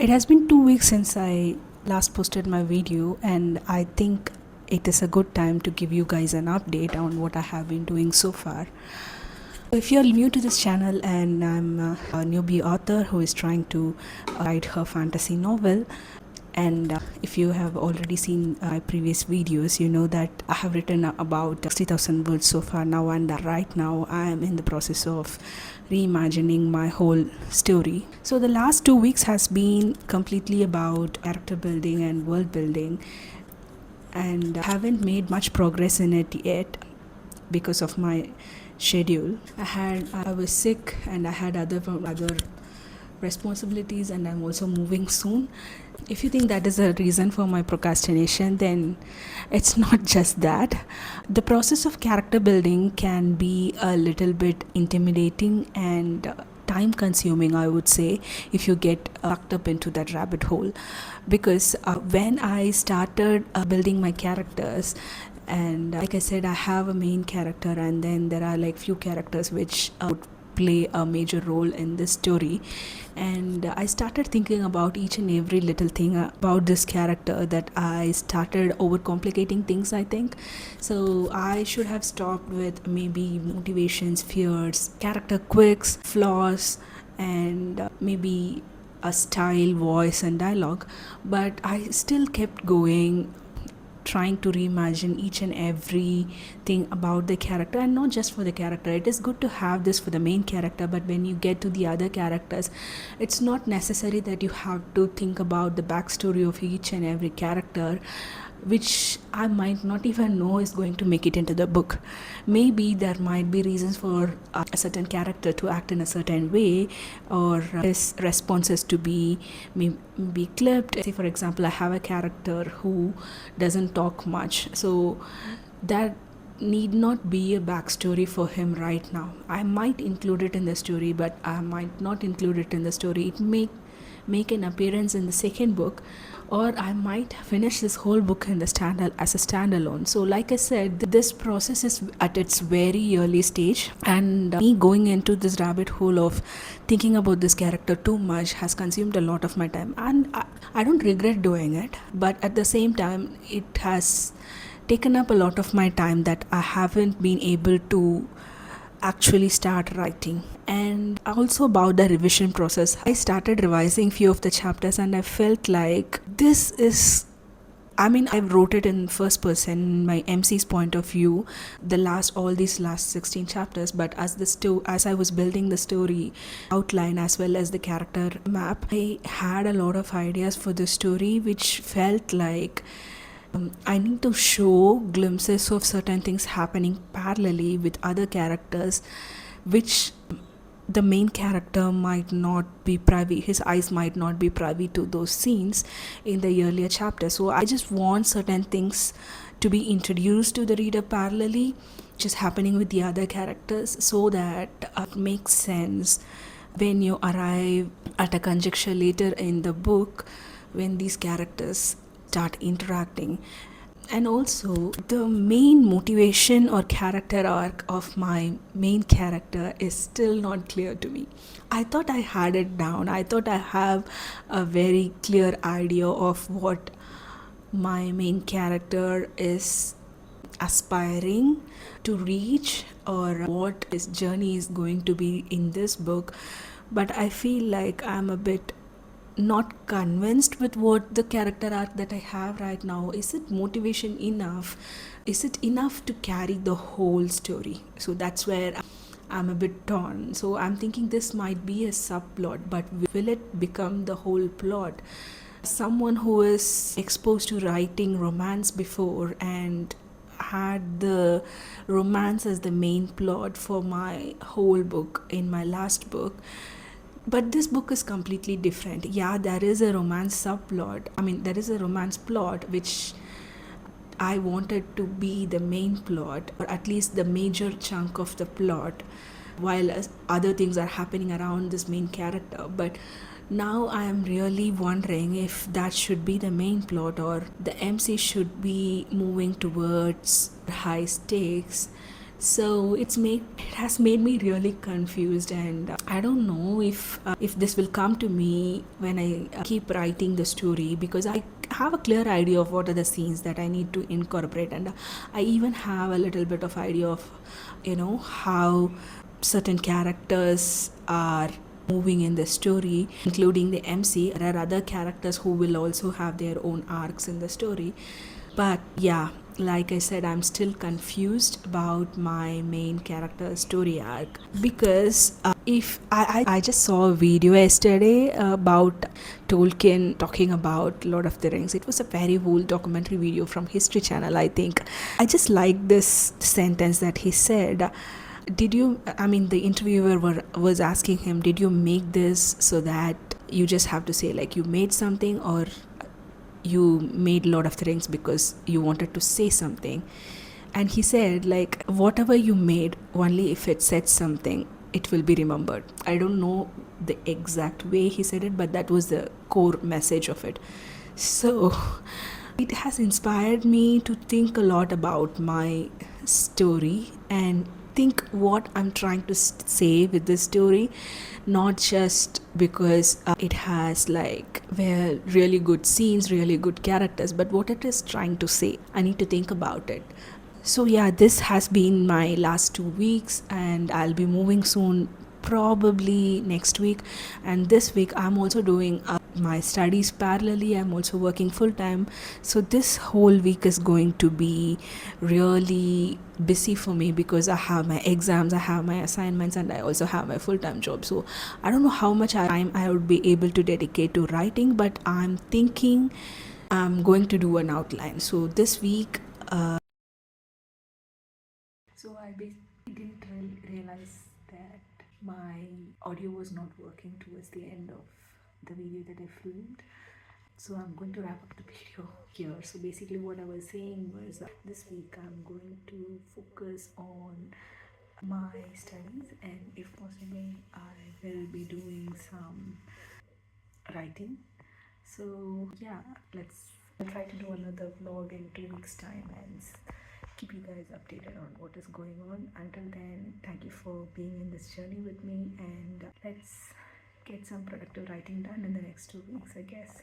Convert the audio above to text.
It has been 2 weeks since I last posted my video, and I think it is a good time to give you guys an update on what I have been doing so far. If you're new to this channel, and I'm a newbie author who is trying to write her fantasy novel, and if you have already seen my previous videos, you know that I have written about 60,000 words so far now, and right now I am in the process of reimagining my whole story. So the last 2 weeks has been completely about character building and world building, and I haven't made much progress in it yet because of my schedule. I was sick, and I had other responsibilities, and I'm also moving soon. If you think that is a reason for my procrastination, then it's not just that. The process of character building can be a little bit intimidating and time consuming, I would say, if you get sucked up into that rabbit hole, because when I started building my characters, and like I said, I have a main character, and then there are like few characters which would play a major role in this story, and I started thinking about each and every little thing about this character, that I started overcomplicating things, I think. So I should have stopped with maybe motivations, fears, character quirks, flaws, and maybe a style, voice and dialogue, but I still kept going, trying to reimagine each and every thing about the character. And not just for the character, it is good to have this for the main character, but when you get to the other characters, it's not necessary that you have to think about the backstory of each and every character, which I might not even know is going to make it into the book. Maybe there might be reasons for a certain character to act in a certain way, or his responses to be clipped. Say for example, I have a character who doesn't talk much, so that need not be a backstory for him right now. I might include it in the story, but I might not include it in the story. It may make an appearance in the second book, or I might finish this whole book in the as a standalone. So like I said, this process is at its very early stage, and me going into this rabbit hole of thinking about this character too much has consumed a lot of my time, and I don't regret doing it, but at the same time it has taken up a lot of my time that I haven't been able to actually start writing. And also about the revision process, I started revising few of the chapters, and I felt like this is, I wrote it in first person, my MC's point of view, all these last 16 chapters, but as I was building the story outline as well as the character map, I had a lot of ideas for the story, which felt like I need to show glimpses of certain things happening parallelly with other characters, which the main character might not be privy, his eyes might not be privy to those scenes in the earlier chapters. So I just want certain things to be introduced to the reader parallelly, which is happening with the other characters, so that it makes sense when you arrive at a conjecture later in the book, when these characters start interacting. And also, the main motivation or character arc of my main character is still not clear to me. I thought I had it down. I thought I have a very clear idea of what my main character is aspiring to reach, or what his journey is going to be in this book. But I feel like I'm a bit not convinced with what the character arc that I have right now. Is it motivation enough? Is it enough to carry the whole story? So that's where I'm a bit torn. So I'm thinking this might be a subplot, but will it become the whole plot? Someone who is exposed to writing romance before and had the romance as the main plot for my whole book in my last book, but this book is completely different. Yeah, there is a romance subplot. There is a romance plot which I wanted to be the main plot, or at least the major chunk of the plot, while other things are happening around this main character. But now I am really wondering if that should be the main plot, or the MC should be moving towards high stakes, So it has made me really confused, and I don't know if this will come to me when I keep writing the story, because I have a clear idea of what are the scenes that I need to incorporate, and I even have a little bit of idea of how certain characters are moving in the story, including the MC. There are other characters who will also have their own arcs in the story. But yeah, like I said, I'm still confused about my main character story arc, because if I just saw a video yesterday about Tolkien talking about Lord of the Rings. It was a very old documentary video from History Channel, I think. I just liked this sentence that he said. Did you, I mean, the interviewer was asking him, did you make this so that you just have to say like you made something, or you made Lord of the Rings because you wanted to say something? And he said, like, whatever you made, only if it said something, it will be remembered. I don't know the exact way he said it, but that was the core message of it. So it has inspired me to think a lot about my story and think what I'm trying to say with this story, not just because it has like really good scenes, really good characters, but what it is trying to say. I need to think about it. So yeah, this has been my last 2 weeks, and I'll be moving soon, probably next week. And this week I'm also doing my studies parallelly. I'm also working full time. So this whole week is going to be really busy for me, because I have my exams, I have my assignments, and I also have my full time job. So I don't know how much time I would be able to dedicate to writing, but I'm thinking I'm going to do an outline. So this week, so I basically didn't realize that my audio was not working towards the end of the video that I filmed. So I'm going to wrap up the video here. So basically what I was saying was this week I'm going to focus on my studies, and if possible I will be doing some writing. So yeah, I'll try to do another vlog in 2 weeks time and keep you guys updated on what is going on. Until then, thank you for being in this journey with me, and let's get some productive writing done in the next 2 weeks, I guess.